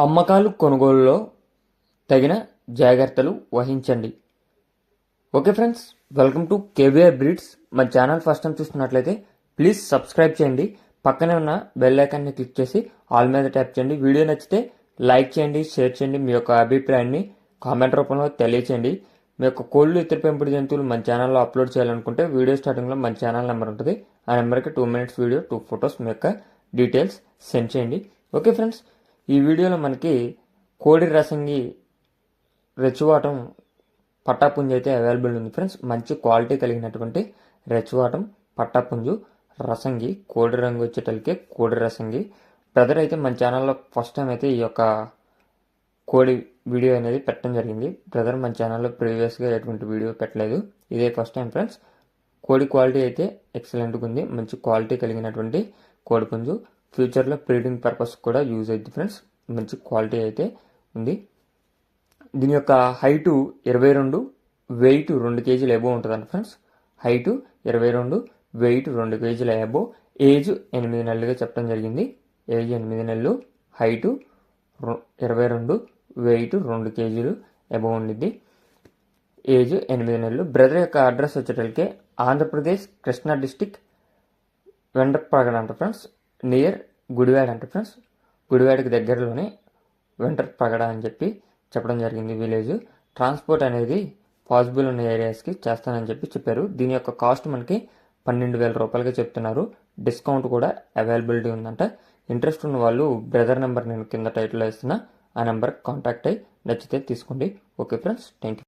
అమ్మకాలు కొనుగోలులో తగిన జాగ్రత్తలు వహించండి. Okay friends, welcome to KVR breeds. మన ఛానల్ ఫస్ట్ టైం చూస్తున్నట్లయితే ప్లీజ్ సబ్స్క్రైబ్ చేయండి. పక్కనే ఉన్న బెల్ ఐకాన్ని క్లిక్ చేసి ఆల్ మీద ట్యాప్ చేయండి. వీడియో నచ్చితే లైక్ చేయండి, షేర్ చేయండి. మీ యొక్క అభిప్రాయాన్ని కామెంట్ రూపంలో తెలియచేయండి. మీ యొక్క కోళ్ళు, ఇతర పెంపుడు జంతువులు మన ఛానల్లో అప్లోడ్ చేయాలనుకుంటే వీడియో స్టార్టింగ్లో మన ఛానల్ నెంబర్ ఉంటుంది. ఆ నెంబర్కి 2 minutes వీడియో, 2 photos మీ యొక్క డీటెయిల్స్ సెండ్ చేయండి. ఓకే ఫ్రెండ్స్, ఈ వీడియోలో మనకి కోడి రసంగి రెచ్చువాటం పట్టాపుంజు అయితే అవైలబుల్ ఉంది ఫ్రెండ్స్. మంచి క్వాలిటీ కలిగినటువంటి రెచ్చువాటం పట్టాపుంజు రసంగి కోడి రంగు వచ్చేటలకే కోడి రసంగి. బ్రదర్ అయితే మన ఛానల్లో ఫస్ట్ టైం అయితే ఈ యొక్క కోడి వీడియో అనేది పెట్టడం జరిగింది. బ్రదర్ మన ఛానల్లో ప్రీవియస్గా ఎటువంటి వీడియో పెట్టలేదు, ఇదే ఫస్ట్ టైం ఫ్రెండ్స్. కోడి క్వాలిటీ అయితే ఎక్సలెంట్గా ఉంది. మంచి క్వాలిటీ కలిగినటువంటి కోడి పుంజు. ఫ్యూచర్లో బ్రీడింగ్ పర్పస్ కూడా యూజ్ అవుతుంది ఫ్రెండ్స్. మంచి క్వాలిటీ అయితే ఉంది. దీని యొక్క హైటు 22, వెయిట్ 2 kg ఎబో ఉంటుందండి friends. Height 22, weight 2 kg above. Age 8 నెలలుగా చెప్పడం జరిగింది. ఏజ్ 8 నెలలు, హైటు 22, వెయిట్ 2 kg ఎబో ఉండిద్ది. ఏజ్ 8 నెలలు. బ్రదర్ యొక్క అడ్రస్ వచ్చేటలకే ఆంధ్రప్రదేశ్, కృష్ణా డిస్టిక్, వెంట్రప్రగడ అంట ఫ్రెండ్స్. నియర్ గుడివాడ అంట ఫ్రెండ్స్. గుడివాడకి దగ్గరలోనే వెంట్రప్రగడ అని చెప్పి చెప్పడం జరిగింది విలేజ్. ట్రాన్స్పోర్ట్ అనేది పాసిబుల్ ఉన్న ఏరియాస్కి చేస్తానని చెప్పారు. దీని యొక్క కాస్ట్ మనకి 12,000 రూపాయలుగా చెప్తున్నారు. డిస్కౌంట్ కూడా అవైలబిలిటీ ఉందంట. ఇంట్రెస్ట్ ఉన్న వాళ్ళు బ్రదర్ నెంబర్ నేను కింద టైటిల్లో ఇస్తున్నా, ఆ నెంబర్కి కాంటాక్ట్ అయ్యి నచ్చితే తీసుకోండి. Okay friends, thank you.